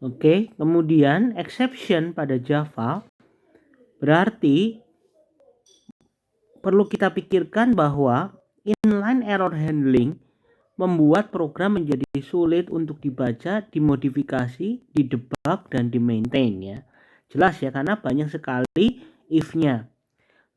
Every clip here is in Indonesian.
Oke, kemudian exception pada Java berarti perlu kita pikirkan bahwa inline error handling membuat program menjadi sulit untuk dibaca, dimodifikasi, didebug, dan di-maintain ya. Jelas ya, karena banyak sekali if-nya.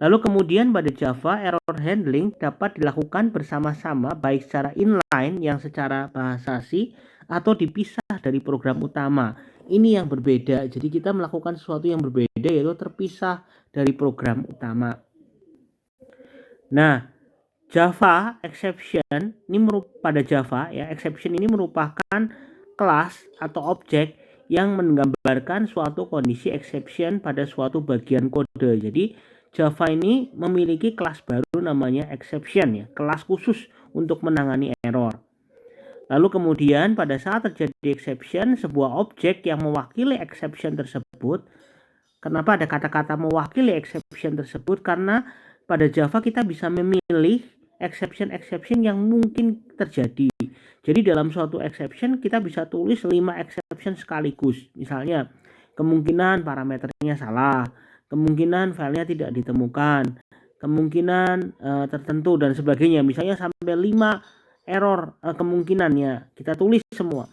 Lalu kemudian pada Java, error handling dapat dilakukan bersama-sama baik secara inline yang secara bahasa C atau dipisah dari program utama. Ini yang berbeda. Jadi kita melakukan sesuatu yang berbeda yaitu terpisah dari program utama. Nah, Java exception ini pada Java ya, exception ini merupakan kelas atau objek yang menggambarkan suatu kondisi exception pada suatu bagian kode. Jadi Java ini memiliki kelas baru namanya exception ya, kelas khusus untuk menangani error. Lalu kemudian pada saat terjadi exception, sebuah objek yang mewakili exception tersebut. Kenapa ada kata-kata mewakili exception tersebut? Karena pada Java kita bisa memilih exception yang mungkin terjadi. Jadi dalam suatu exception kita bisa tulis 5 exception sekaligus. Misalnya kemungkinan parameternya salah, kemungkinan filenya tidak ditemukan, kemungkinan tertentu dan sebagainya. Misalnya sampai 5 error kemungkinannya kita tulis semua.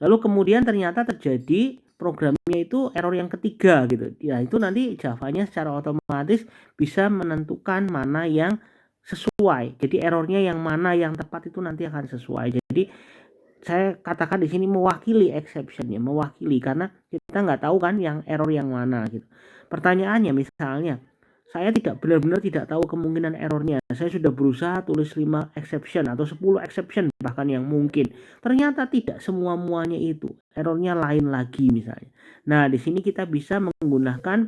Lalu kemudian ternyata terjadi programnya itu error yang ketiga gitu. Ya itu nanti Javanya secara otomatis bisa menentukan mana yang sesuai. Jadi errornya yang mana yang tepat itu nanti akan sesuai. Jadi saya katakan di sini mewakili exception ya, mewakili karena kita nggak tahu kan yang error yang mana gitu. Pertanyaannya misalnya saya benar-benar tidak tahu kemungkinan errornya. Saya sudah berusaha tulis 5 exception atau 10 exception bahkan yang mungkin. Ternyata tidak semua-muanya itu. Errornya lain lagi misalnya. Nah, di sini kita bisa menggunakan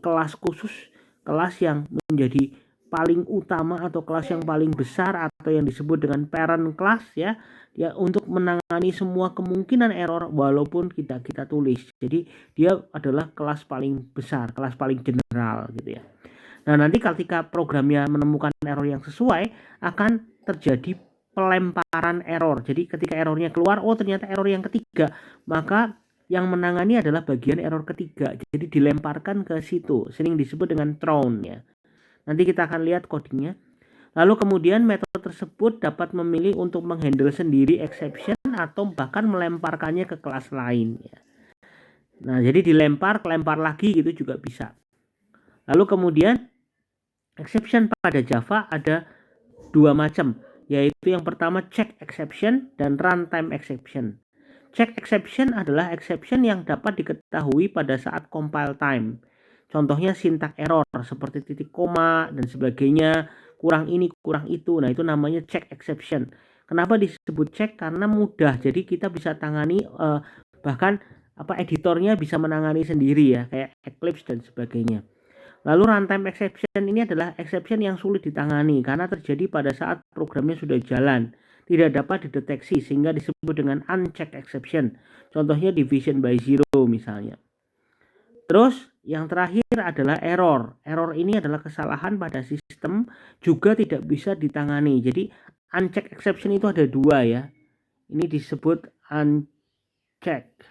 kelas khusus, kelas yang menjadi paling utama atau kelas yang paling besar atau yang disebut dengan parent class ya untuk menangani semua kemungkinan error walaupun kita tulis. Jadi dia adalah kelas paling besar, kelas paling general gitu ya. Nah, nanti ketika programnya menemukan error yang sesuai, akan terjadi pelemparan error. Jadi ketika errornya keluar, oh ternyata error yang ketiga, maka yang menangani adalah bagian error ketiga. Jadi dilemparkan ke situ, sering disebut dengan thrown ya. Nanti kita akan lihat codingnya. Lalu kemudian metode tersebut dapat memilih untuk menghandle sendiri exception atau bahkan melemparkannya ke kelas lain ya. Nah, jadi kelempar lagi gitu juga bisa. Lalu kemudian exception pada Java ada dua macam, yaitu yang pertama check exception dan runtime exception. Check exception adalah exception yang dapat diketahui pada saat compile time. Contohnya syntax error seperti titik koma dan sebagainya, kurang ini, kurang itu. Nah, itu namanya check exception. Kenapa disebut check? Karena mudah. Jadi kita bisa tangani bahkan editornya bisa menangani sendiri ya, kayak Eclipse dan sebagainya. Lalu runtime exception ini adalah exception yang sulit ditangani karena terjadi pada saat programnya sudah jalan, tidak dapat dideteksi sehingga disebut dengan unchecked exception. Contohnya division by zero misalnya. Terus yang terakhir adalah error. Error ini adalah kesalahan pada sistem, juga tidak bisa ditangani. Jadi unchecked exception itu ada dua ya. Ini disebut unchecked.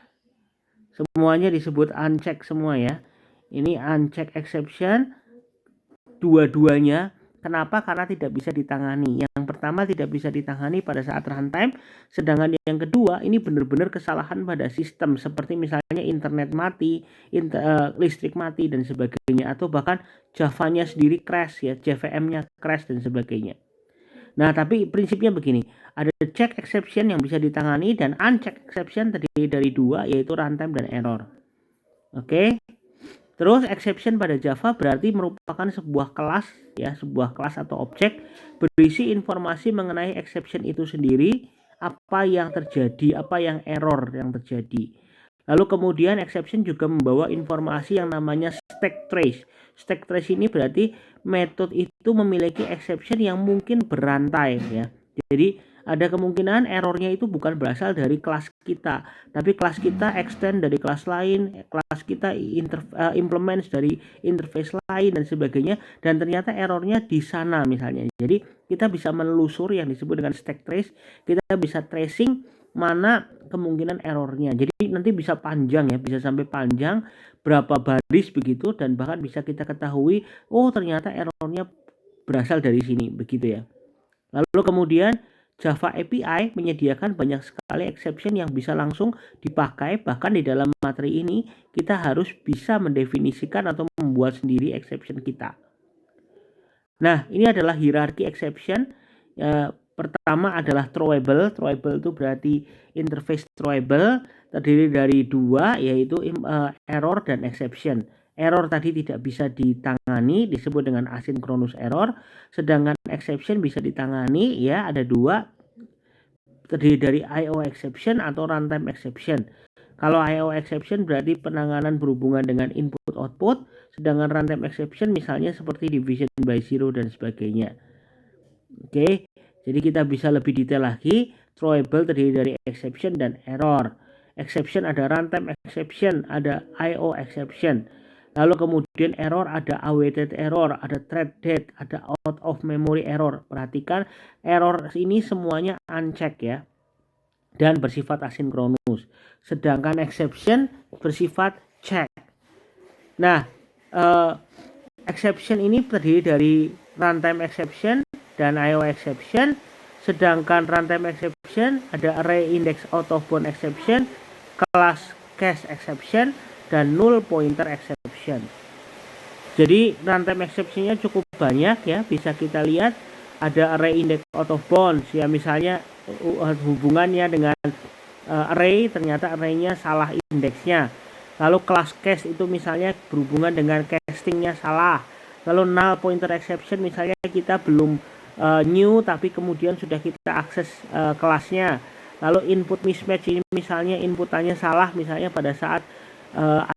Semuanya disebut unchecked semua ya. Ini unchecked exception dua-duanya. Kenapa? Karena tidak bisa ditangani. Yang pertama tidak bisa ditangani pada saat runtime, sedangkan yang kedua ini benar-benar kesalahan pada sistem seperti misalnya internet mati, listrik mati dan sebagainya, atau bahkan Javanya sendiri crash ya, JVM-nya crash dan sebagainya. Nah, tapi prinsipnya begini, ada check exception yang bisa ditangani dan uncheck exception terdiri dari dua, yaitu runtime dan error. Oke. Terus exception pada Java berarti merupakan sebuah kelas ya, sebuah kelas atau objek berisi informasi mengenai exception itu sendiri, apa yang terjadi, apa yang error yang terjadi. Lalu kemudian exception juga membawa informasi yang namanya stack trace. Stack trace ini berarti metode itu memiliki exception yang mungkin berantai ya. Jadi ada kemungkinan errornya itu bukan berasal dari kelas kita, tapi kelas kita extend dari kelas lain, kelas kita implement dari interface lain dan sebagainya, dan ternyata errornya di sana misalnya. Jadi kita bisa menelusur yang disebut dengan stack trace, kita bisa tracing mana kemungkinan errornya. Jadi nanti bisa panjang ya, bisa sampai panjang berapa baris begitu, dan bahkan bisa kita ketahui oh ternyata errornya berasal dari sini begitu ya. Lalu kemudian Java API menyediakan banyak sekali exception yang bisa langsung dipakai. Bahkan di dalam materi ini kita harus bisa mendefinisikan atau membuat sendiri exception kita. Nah, ini adalah hierarki exception. Pertama adalah throwable. Throwable itu berarti interface throwable, terdiri dari dua, yaitu error dan exception. Error tadi tidak bisa ditangani, disebut dengan asynchronous error, sedangkan exception bisa ditangani, ya ada dua, terdiri dari I/O exception atau runtime exception. Kalau I/O exception berarti penanganan berhubungan dengan input output, sedangkan runtime exception misalnya seperti division by zero dan sebagainya. Oke, jadi kita bisa lebih detail lagi. Throwable terdiri dari exception dan error. Exception ada runtime exception, ada I/O exception. Lalu kemudian error ada awaited error, ada thread dead, ada out of memory error. Perhatikan error ini semuanya uncheck ya, dan bersifat asinkronus. Sedangkan exception bersifat check. Nah, exception ini terdiri dari runtime exception dan I/O exception. Sedangkan runtime exception ada array index out of bound exception, class cache exception, dan null pointer exception. Jadi runtime exceptionnya cukup banyak ya, bisa kita lihat ada array index out of bounds ya, misalnya hubungannya dengan array, ternyata arraynya salah indeksnya. Lalu class cache itu misalnya berhubungan dengan castingnya salah. Lalu null pointer exception misalnya kita belum new tapi kemudian sudah kita akses kelasnya. Lalu input mismatch ini misalnya inputannya salah, misalnya pada saat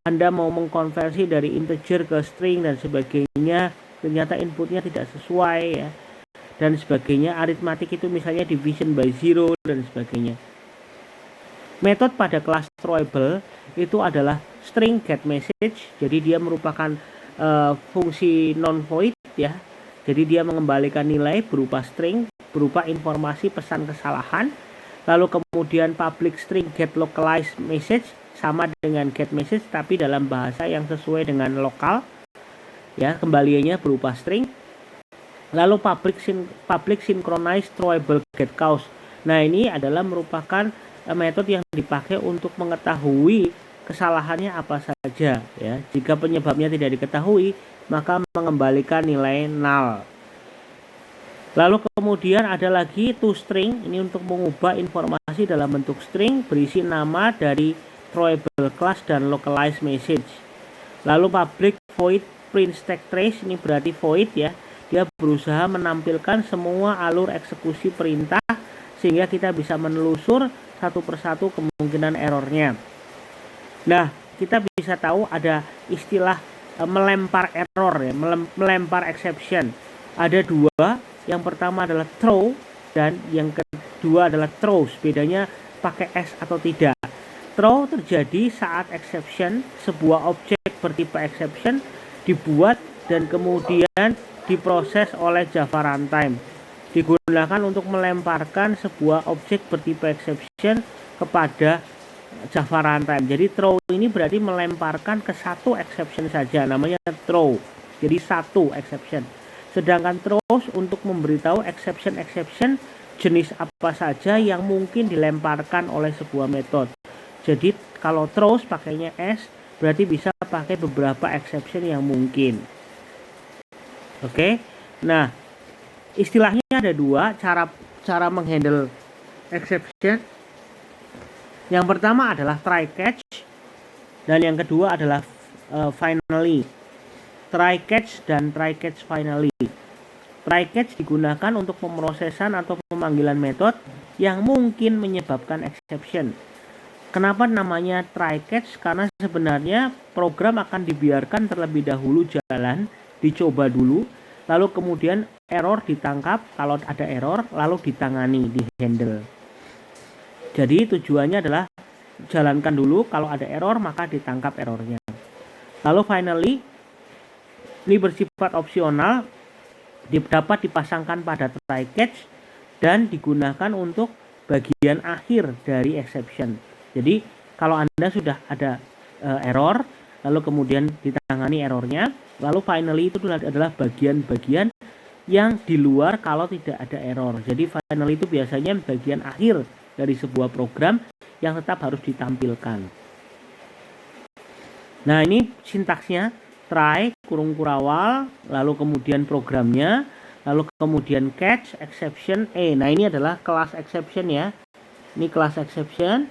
Anda mau mengkonversi dari integer ke string dan sebagainya, ternyata inputnya tidak sesuai ya, dan sebagainya. Aritmatik itu misalnya division by zero dan sebagainya. Metode pada kelas throwable itu adalah string get message, jadi dia merupakan fungsi non void ya, jadi dia mengembalikan nilai berupa string, berupa informasi pesan kesalahan. Lalu kemudian public string get localized message sama dengan get message tapi dalam bahasa yang sesuai dengan lokal ya, kembaliannya berupa string. Lalu public synchronized throwable get cause. Nah, ini adalah merupakan metode yang dipakai untuk mengetahui kesalahannya apa saja ya. Jika penyebabnya tidak diketahui, maka mengembalikan nilai null. Lalu kemudian ada lagi toString, ini untuk mengubah informasi dalam bentuk string berisi nama dari throwable class dan localized message. Lalu public void print stack trace, ini berarti void ya, dia berusaha menampilkan semua alur eksekusi perintah sehingga kita bisa menelusur satu persatu kemungkinan errornya. Nah, kita bisa tahu ada istilah melempar error ya, melempar exception. Ada dua, yang pertama adalah throw dan yang kedua adalah throws. Bedanya pakai S atau tidak. Throw terjadi saat exception, sebuah objek bertipe exception dibuat dan kemudian diproses oleh Java runtime. Digunakan untuk melemparkan sebuah objek bertipe exception kepada Java runtime. Jadi throw ini berarti melemparkan ke satu exception saja, namanya throw. Jadi satu exception. Sedangkan throws untuk memberitahu exception jenis apa saja yang mungkin dilemparkan oleh sebuah metode. Jadi kalau throws pakainya S, berarti bisa pakai beberapa exception yang mungkin. Oke. Nah, istilahnya ada dua cara menghandle exception. Yang pertama adalah try catch dan yang kedua adalah finally. Try catch dan try catch finally. Try catch digunakan untuk pemrosesan atau pemanggilan metode yang mungkin menyebabkan exception. Kenapa namanya try catch? Karena sebenarnya program akan dibiarkan terlebih dahulu jalan, dicoba dulu, lalu kemudian error ditangkap, kalau ada error lalu ditangani, dihandle. Jadi tujuannya adalah jalankan dulu, kalau ada error maka ditangkap errornya. Lalu finally, ini bersifat opsional, dapat dipasangkan pada try catch dan digunakan untuk bagian akhir dari exception. Jadi kalau Anda sudah ada error, lalu kemudian ditangani errornya, lalu finally itu adalah bagian-bagian yang di luar kalau tidak ada error. Jadi finally itu biasanya bagian akhir dari sebuah program yang tetap harus ditampilkan. Nah, ini sintaksnya try kurung kurawal, lalu kemudian programnya, lalu kemudian catch exception E. Nah, ini adalah kelas exception ya. Ini kelas exception,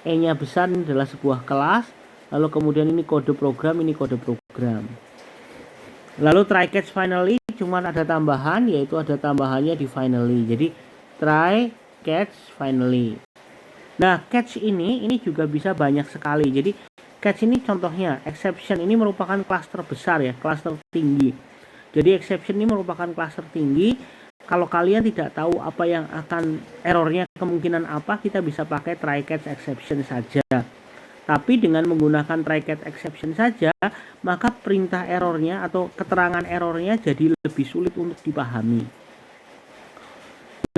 E-nya besar, ini adalah sebuah kelas, lalu kemudian ini kode program, ini kode program. Lalu try catch finally cuma ada tambahan, yaitu ada tambahannya di finally. Jadi try catch finally. Nah, catch ini juga bisa banyak sekali. Jadi catch ini contohnya, exception ini merupakan kelas terbesar ya, kelas tertinggi. Jadi exception ini merupakan kelas tertinggi. Kalau kalian tidak tahu apa yang akan errornya kemungkinan apa, kita bisa pakai try catch exception saja. Tapi dengan menggunakan try catch exception saja, maka perintah errornya atau keterangan errornya jadi lebih sulit untuk dipahami.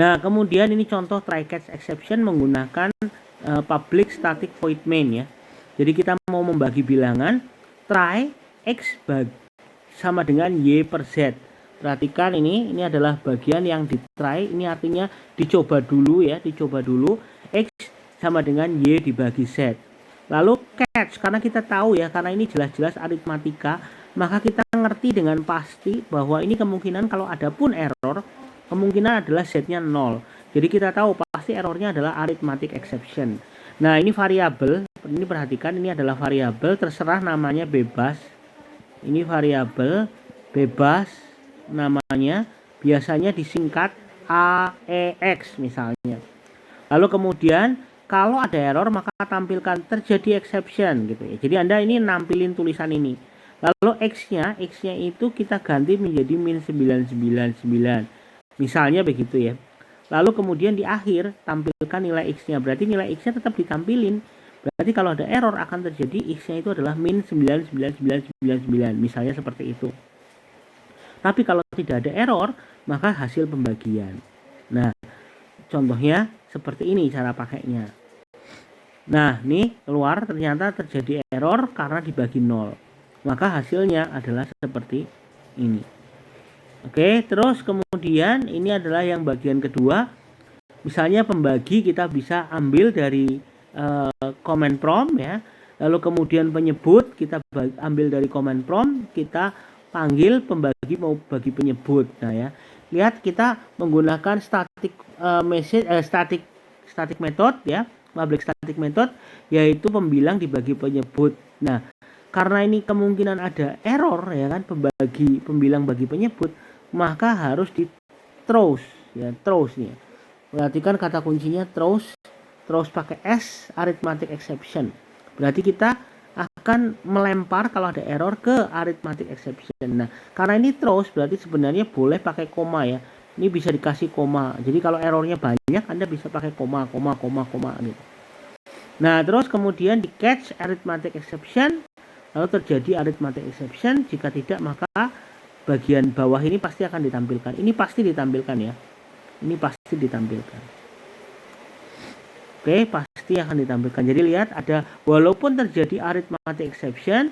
Nah, kemudian ini contoh try catch exception menggunakan public static void main ya. Jadi kita mau membagi bilangan, try x sama dengan y per z. Perhatikan ini adalah bagian yang di try, ini artinya dicoba dulu ya, dicoba dulu, x sama dengan y dibagi z. Lalu catch, karena kita tahu ya, karena ini jelas-jelas aritmatika, maka kita ngerti dengan pasti bahwa ini kemungkinan kalau ada pun error, kemungkinan adalah z-nya 0. Jadi kita tahu pasti errornya adalah arithmetic exception. Nah, ini variabel, ini perhatikan, ini adalah variabel, terserah namanya bebas. Ini variabel bebas namanya, biasanya disingkat AEX misalnya. Lalu kemudian kalau ada error maka tampilkan terjadi exception gitu ya. Jadi Anda ini nampilin tulisan ini. Lalu X-nya itu kita ganti menjadi min 999. Misalnya begitu ya. Lalu kemudian di akhir tampilkan nilai X-nya. Berarti nilai X-nya tetap ditampilin. Berarti kalau ada error akan terjadi X-nya itu adalah min 99999. Misalnya seperti itu. Tapi kalau tidak ada error, maka hasil pembagian. Nah, contohnya seperti ini cara pakainya. Nah, nih keluar ternyata terjadi error karena dibagi 0. Maka hasilnya adalah seperti ini. Oke, terus kemudian ini adalah yang bagian kedua. Misalnya pembagi kita bisa ambil dari command prompt ya. Lalu kemudian penyebut kita ambil dari command prompt, kita panggil pembagi mau bagi penyebut. Nah ya, lihat kita menggunakan static method ya, public static method, yaitu pembilang dibagi penyebut. Nah, karena ini kemungkinan ada error ya kan, pembilang bagi penyebut, maka harus di throws ya, throws nih. Perhatikan kata kuncinya throws pakai S, arithmetic exception. Berarti kita akan melempar kalau ada error ke arithmetic exception. Nah, karena ini throws berarti sebenarnya boleh pakai koma ya. Ini bisa dikasih koma. Jadi kalau errornya banyak, Anda bisa pakai koma gitu. Nah, terus kemudian di catch arithmetic exception, lalu terjadi arithmetic exception. Jika tidak, maka bagian bawah ini pasti akan ditampilkan. Ini pasti ditampilkan ya. Ini pasti ditampilkan. Oke, pasti akan ditampilkan. Jadi lihat ada, walaupun terjadi arithmetic exception,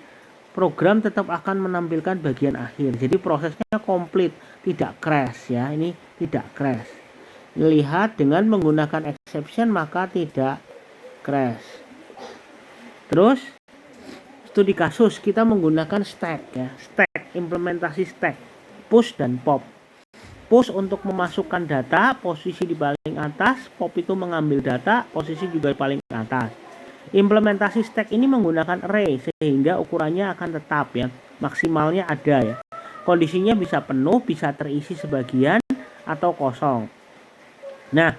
program tetap akan menampilkan bagian akhir. Jadi prosesnya komplit, tidak crash ya. Ini tidak crash. Lihat dengan menggunakan exception maka tidak crash. Terus studi kasus kita menggunakan stack ya. Stack, implementasi stack, push dan pop. Push untuk memasukkan data, posisi di paling atas, pop itu mengambil data, posisi juga di paling atas. Implementasi stack ini menggunakan array sehingga ukurannya akan tetap ya, maksimalnya ada ya. Kondisinya bisa penuh, bisa terisi sebagian atau kosong. Nah,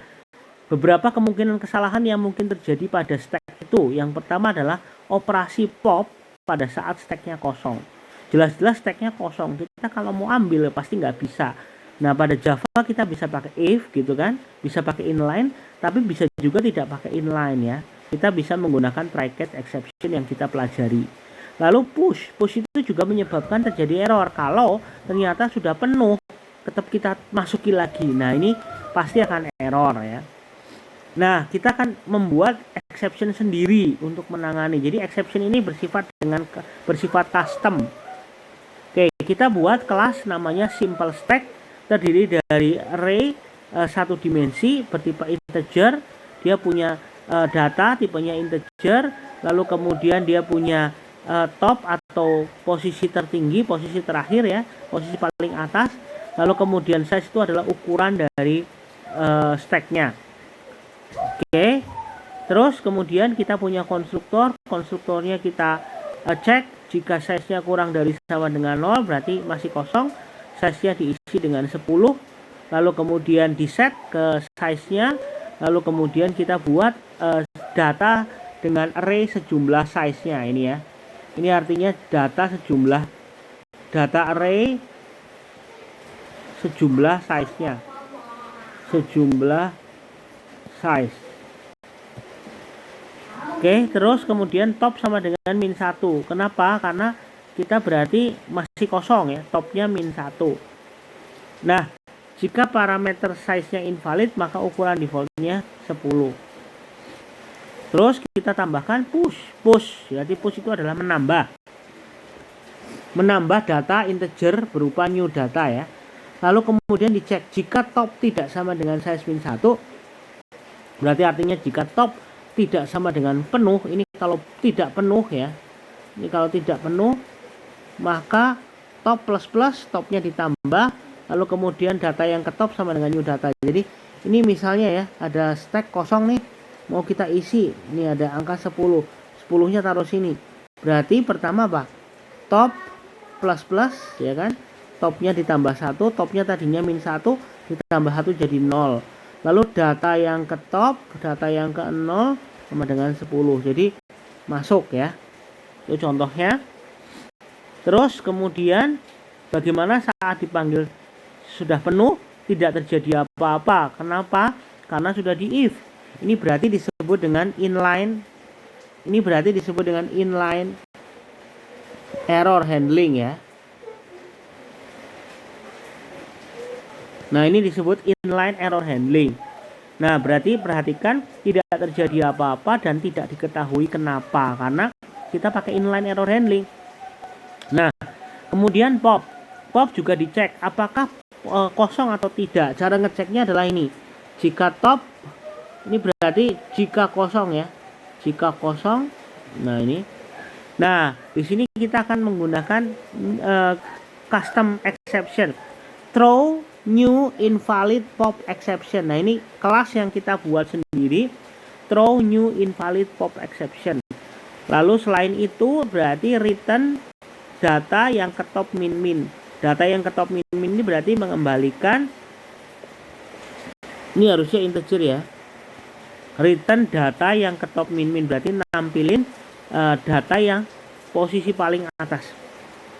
beberapa kemungkinan kesalahan yang mungkin terjadi pada stack itu, yang pertama adalah operasi pop pada saat stacknya kosong. Jelas-jelas stacknya kosong, kita kalau mau ambil pasti nggak bisa. Nah, pada Java kita bisa pakai if gitu kan, bisa pakai inline, tapi bisa juga tidak pakai inline ya. Kita bisa menggunakan try catch exception yang kita pelajari. Lalu push itu juga menyebabkan terjadi error kalau ternyata sudah penuh, tetap kita masuki lagi. Nah, ini pasti akan error ya. Nah, kita akan membuat exception sendiri untuk menangani. Jadi exception ini bersifat custom. Oke, kita buat kelas namanya simple stack, terdiri dari array satu dimensi bertipe integer. Dia punya data tipenya integer, lalu kemudian dia punya top atau posisi tertinggi, posisi terakhir ya, posisi paling atas. Lalu kemudian size itu adalah ukuran dari stacknya. Oke, terus kemudian kita punya konstruktor. Konstruktornya kita cek. Jika size-nya kurang dari sama dengan 0 berarti masih kosong. Size-nya diisi dengan 10. Lalu kemudian di set ke size-nya. Lalu kemudian kita buat data dengan array sejumlah size-nya ini ya. Ini artinya data array sejumlah size-nya. Sejumlah size. Oke, terus kemudian top sama dengan min 1. Kenapa? Karena kita berarti masih kosong ya, topnya min 1. Nah, jika parameter size-nya invalid, maka ukuran defaultnya 10. Terus kita tambahkan push. Jadi push itu adalah menambah data integer berupa new data ya. Lalu kemudian dicek jika top tidak sama dengan size min 1, berarti artinya jika top tidak sama dengan penuh. Ini kalau tidak penuh ya, ini kalau tidak penuh maka top plus topnya ditambah, lalu kemudian data yang ke top sama dengan new data. Jadi ini misalnya ya, ada stack kosong nih, mau kita isi, ini ada angka 10 nya taruh sini, berarti pertama apa, top plus ya kan, topnya ditambah 1, topnya tadinya min 1 ditambah 1 jadi 0. Lalu data yang ke top, data yang ke 0 sama dengan 10. Jadi masuk ya. Itu contohnya. Terus kemudian bagaimana saat dipanggil sudah penuh, tidak terjadi apa-apa. Kenapa? Karena sudah di if. Ini berarti disebut dengan inline. Ini berarti disebut dengan inline error handling ya. Nah, ini disebut inline error handling. Nah, berarti perhatikan tidak terjadi apa-apa dan tidak diketahui kenapa, karena kita pakai inline error handling. Nah, kemudian pop juga dicek apakah kosong atau tidak. Cara ngeceknya adalah ini. Jika top, ini berarti jika kosong ya. Jika kosong, nah ini. Nah, di sini kita akan menggunakan custom exception. Throw new invalid pop exception. Nah, ini kelas yang kita buat sendiri, throw new invalid pop exception. Lalu selain itu berarti return data yang ke top min. Data yang ke top min ini berarti mengembalikan, ini harusnya integer ya, return data yang ke top min berarti nampilin data yang posisi paling atas,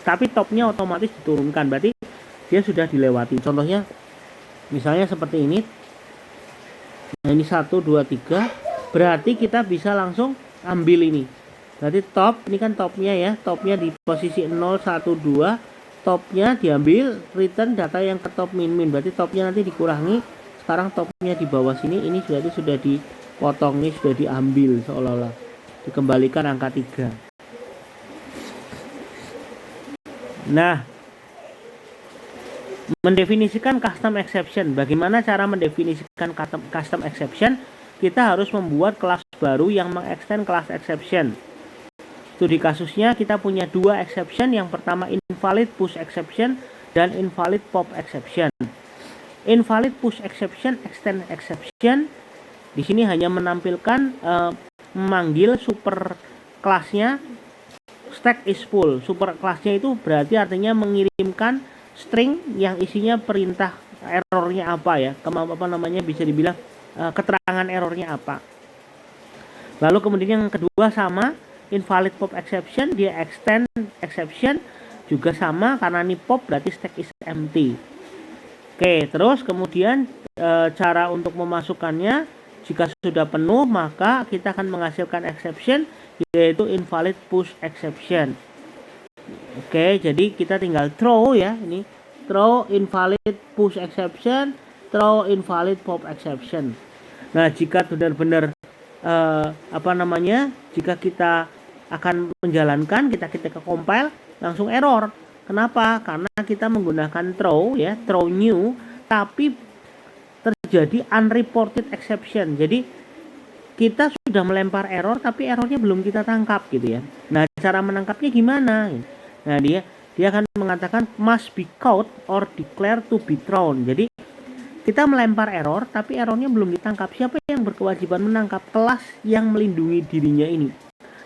tapi topnya otomatis diturunkan, berarti dia sudah dilewati. Contohnya misalnya seperti ini. Nah, ini 1, 2, 3. Berarti kita bisa langsung ambil ini. Berarti top, ini kan topnya ya. Topnya di posisi 0, 1, 2. Topnya diambil, return data yang ke top min. Berarti topnya nanti dikurangi. Sekarang topnya di bawah sini. Ini berarti sudah dipotong, ini sudah diambil seolah-olah. Dikembalikan angka 3. Nah, mendefinisikan custom exception. Bagaimana cara mendefinisikan custom exception? Kita harus membuat kelas baru yang mengextend kelas exception. Studi kasusnya kita punya 2 exception. Yang pertama invalid push exception dan invalid pop exception. Invalid push exception, extend exception. Di sini hanya menampilkan memanggil super kelasnya stack is full. Super kelasnya itu berarti artinya mengirimkan string yang isinya perintah errornya apa ya, bisa dibilang keterangan errornya apa. Lalu kemudian yang kedua sama invalid pop exception, dia extend exception juga sama karena ini pop berarti stack is empty. Oke, terus kemudian cara untuk memasukkannya, jika sudah penuh maka kita akan menghasilkan exception yaitu invalid push exception. Oke, jadi kita tinggal throw ya, ini throw invalid push exception, throw invalid pop exception. Nah, jika benar-benar jika kita akan menjalankan, kita ke compile langsung error. Kenapa? Karena kita menggunakan throw ya, throw new, tapi terjadi unreported exception. Jadi kita sudah melempar error tapi errornya belum kita tangkap gitu ya. Nah, cara menangkapnya gimana? Nah, dia akan mengatakan must be caught or declared to be thrown. Jadi kita melempar error tapi errornya belum ditangkap. Siapa yang berkewajiban menangkap? Kelas yang melindungi dirinya ini.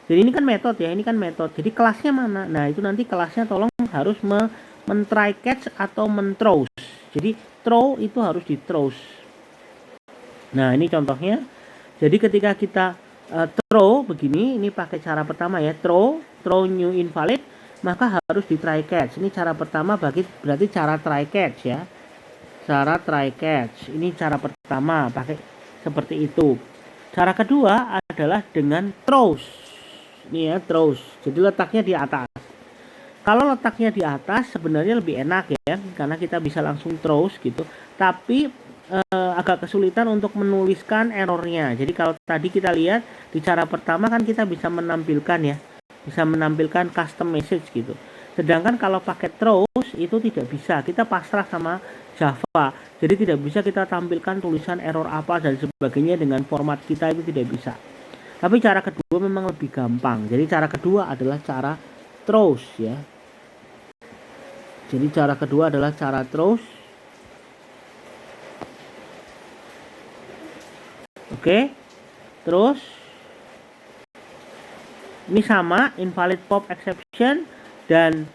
Jadi ini kan metode ya, ini kan metode. Jadi kelasnya mana? Nah, itu nanti kelasnya tolong harus men-try catch atau men-throws. Jadi throw itu harus di-throws. Nah, ini contohnya. Jadi ketika kita throw begini, ini pakai cara pertama ya, throw new invalid, maka harus di try catch. Ini cara pertama berarti cara try catch ya. Cara try catch. Ini cara pertama pakai seperti itu. Cara kedua adalah dengan throws. Ini ya, throws. Jadi letaknya di atas. Kalau letaknya di atas sebenarnya lebih enak ya, karena kita bisa langsung throws gitu. Tapi agak kesulitan untuk menuliskan errornya. Jadi kalau tadi kita lihat di cara pertama kan kita bisa menampilkan ya, bisa menampilkan custom message gitu. Sedangkan kalau pakai throws itu tidak bisa, kita pasrah sama Java. Jadi tidak bisa kita tampilkan tulisan error apa dan sebagainya dengan format kita, itu tidak bisa. Tapi cara kedua memang lebih gampang. Jadi cara kedua adalah cara throws ya. Jadi cara kedua adalah cara throws. Oke, terus ini sama invalid pop exception dan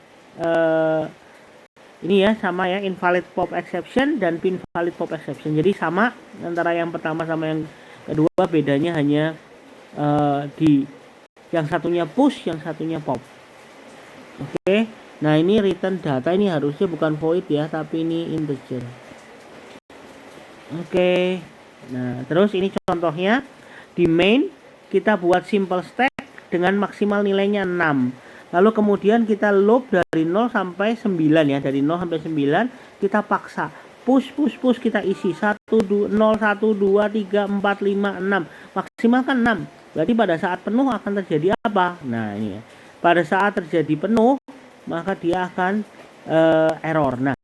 ini ya sama ya, invalid pop exception dan invalid pop exception. Jadi sama antara yang pertama sama yang kedua, bedanya hanya di yang satunya push, yang satunya pop. Oke, nah ini return data ini harusnya bukan void ya, tapi ini integer. Oke. Nah, terus ini contohnya di main kita buat simple stack dengan maksimal nilainya 6. Lalu kemudian kita loop dari 0 sampai 9 ya, dari 0 sampai 9 kita paksa push kita isi 1 2 0 1 2 3 4 5 6. Maksimal kan 6. Berarti pada saat penuh akan terjadi apa? Nah, ini ya. Pada saat terjadi penuh maka dia akan error. Nah,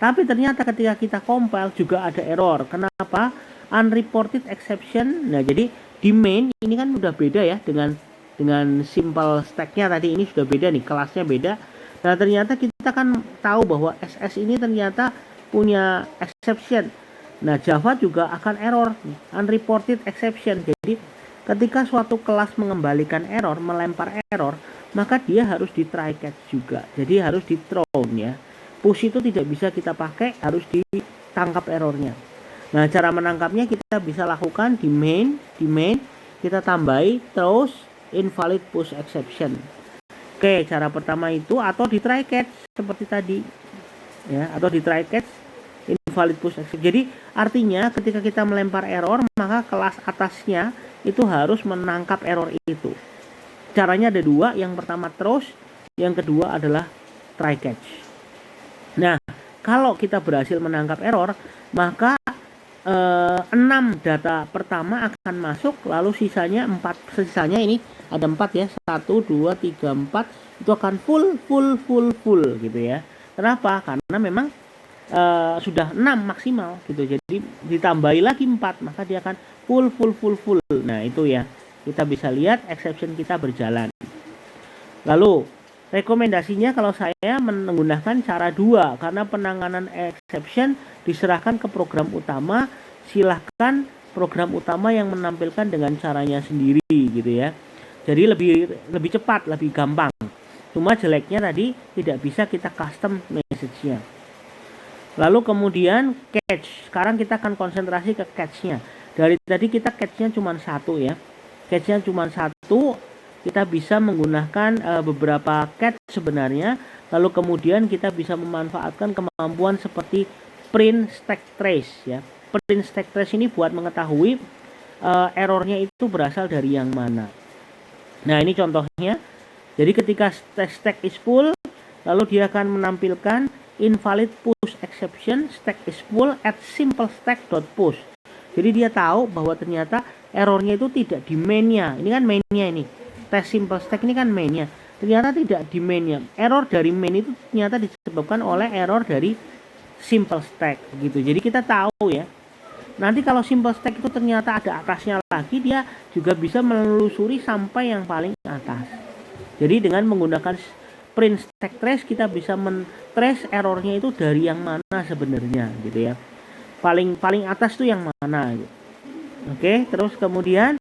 tapi ternyata ketika kita compile juga ada error. Kenapa? Unreported exception. Nah, jadi di main ini kan udah beda ya dengan simple stacknya tadi, ini sudah beda nih, kelasnya beda. Nah, ternyata kita kan tahu bahwa SS ini ternyata punya exception. Nah, Java juga akan error, unreported exception. Jadi ketika suatu kelas mengembalikan error, melempar error, maka dia harus di try catch juga. Jadi harus di thrown ya. Push itu tidak bisa kita pakai, harus ditangkap errornya. Nah, cara menangkapnya kita bisa lakukan di main kita tambahi throws invalid push exception. Oke, cara pertama itu, atau di try catch seperti tadi ya, atau di try catch invalid push exception. Jadi artinya ketika kita melempar error, maka kelas atasnya itu harus menangkap error itu. Caranya ada dua, yang pertama throws, yang kedua adalah try catch. Nah, kalau kita berhasil menangkap error, maka 6 data pertama akan masuk, lalu sisanya ini ada 4 ya, 1 2 3 4 itu akan full gitu ya. Kenapa? Karena memang sudah 6 maksimal gitu. Jadi ditambahi lagi 4, maka dia akan full. Nah, itu ya. Kita bisa lihat exception kita berjalan. Lalu rekomendasinya kalau saya menggunakan cara 2, karena penanganan exception diserahkan ke program utama. Silahkan program utama yang menampilkan dengan caranya sendiri gitu ya. Jadi lebih cepat, lebih gampang. Cuma jeleknya tadi tidak bisa kita custom message-nya. Lalu kemudian catch. Sekarang kita akan konsentrasi ke catch-nya. Dari tadi kita catch-nya cuma 1 ya. Catch-nya cuma 1. Kita bisa menggunakan beberapa catch sebenarnya. Lalu kemudian kita bisa memanfaatkan kemampuan seperti print stack trace ya. Print stack trace ini buat mengetahui errornya itu berasal dari yang mana. Nah, ini contohnya. Jadi ketika stack is full, lalu dia akan menampilkan invalid push exception, stack is full at simple stack.push. Jadi dia tahu bahwa ternyata errornya itu tidak di mainnya. Ini kan mainnya ini. Tes simple stack ini kan mainnya. Ternyata tidak di mainnya. Error dari main itu ternyata disebabkan oleh error dari simple stack gitu. Jadi kita tahu ya. Nanti kalau simple stack itu ternyata ada atasnya lagi, dia juga bisa menelusuri sampai yang paling atas. Jadi dengan menggunakan print stack trace kita bisa men-trace errornya itu dari yang mana sebenarnya gitu ya. Paling atas tuh yang mana gitu. Oke, terus kemudian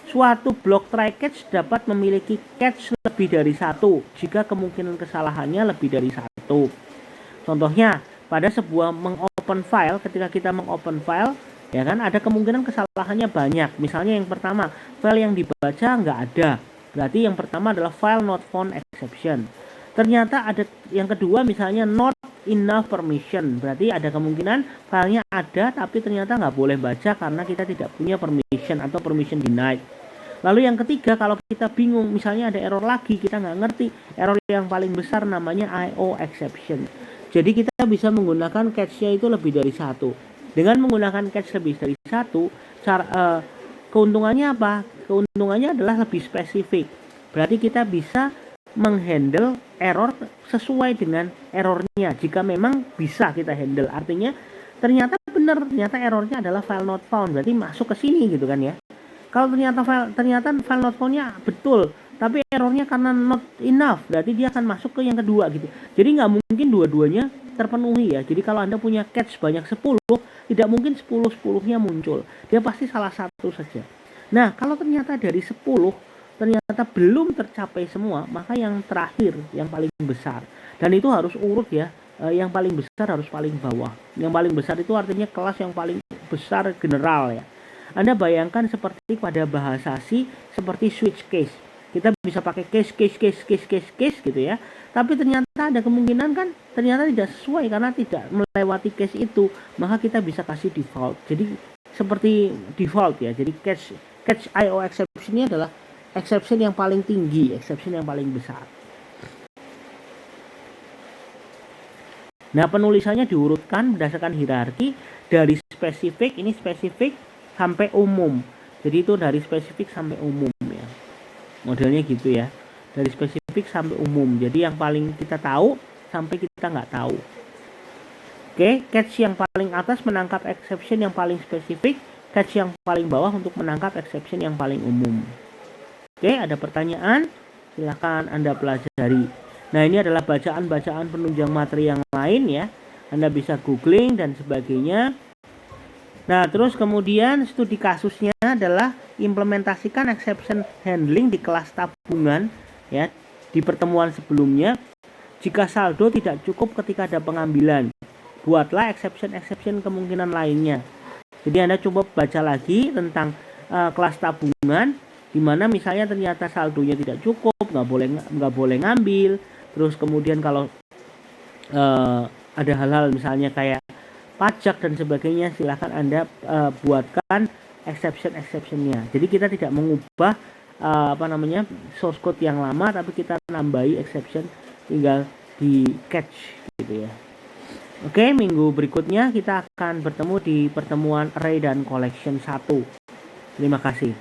suatu blok try catch dapat memiliki catch lebih dari satu jika kemungkinan kesalahannya lebih dari satu. Contohnya pada sebuah mengopen file, ketika kita mengopen file ya kan ada kemungkinan kesalahannya banyak. Misalnya yang pertama, file yang dibaca nggak ada. Berarti yang pertama adalah file not found exception. Ternyata ada yang kedua misalnya not enough permission. Berarti ada kemungkinan filenya ada tapi ternyata nggak boleh baca karena kita tidak punya permission atau permission denied. Lalu yang ketiga, kalau kita bingung misalnya ada error lagi, kita nggak ngerti, error yang paling besar namanya IO exception. Jadi kita bisa menggunakan catch-nya itu lebih dari satu. Dengan menggunakan catch lebih dari satu, keuntungannya apa? Keuntungannya adalah lebih spesifik. Berarti kita bisa menghandle error sesuai dengan errornya. Jika memang bisa kita handle, artinya ternyata benar, ternyata errornya adalah file not found, berarti masuk ke sini gitu kan ya. Kalau ternyata file not found-nya betul, tapi errornya karena not enough, berarti dia akan masuk ke yang kedua gitu. Jadi nggak mungkin dua-duanya terpenuhi ya. Jadi kalau Anda punya catch banyak 10, tidak mungkin 10-10-nya muncul. Dia pasti salah satu saja. Nah, kalau ternyata dari 10 ternyata belum tercapai semua, maka yang terakhir, yang paling besar. Dan itu harus urut ya, yang paling besar harus paling bawah. Yang paling besar itu artinya kelas yang paling besar general ya. Anda bayangkan seperti pada bahasa C, seperti switch case. Kita bisa pakai case gitu ya. Tapi ternyata ada kemungkinan kan ternyata tidak sesuai karena tidak melewati case itu, maka kita bisa kasih default. Jadi seperti default ya. Jadi catch IO exception ini adalah exception yang paling tinggi, exception yang paling besar. Nah, penulisannya diurutkan berdasarkan hierarki dari spesifik, ini spesifik sampai umum. Jadi itu dari spesifik sampai umum ya. Modelnya gitu ya. Dari spesifik sampai umum. Jadi yang paling kita tahu sampai kita nggak tahu. Oke, catch yang paling atas menangkap exception yang paling spesifik, catch yang paling bawah untuk menangkap exception yang paling umum. Oke, ada pertanyaan? Silakan Anda pelajari. Nah, ini adalah bacaan-bacaan penunjang materi yang lain ya. Anda bisa googling dan sebagainya. Nah, terus kemudian studi kasusnya adalah implementasikan exception handling di kelas tabungan ya. Di pertemuan sebelumnya, jika saldo tidak cukup ketika ada pengambilan, buatlah exception kemungkinan lainnya. Jadi Anda coba baca lagi tentang kelas tabungan, di mana misalnya ternyata saldonya tidak cukup, nggak boleh ngambil. Terus kemudian kalau ada hal-hal misalnya kayak pajak dan sebagainya, silahkan Anda buatkan exceptionnya. Jadi kita tidak mengubah source code yang lama, tapi kita nambahi exception, tinggal di catch gitu ya. Oke, minggu berikutnya kita akan bertemu di pertemuan array dan collection 1. Terima kasih.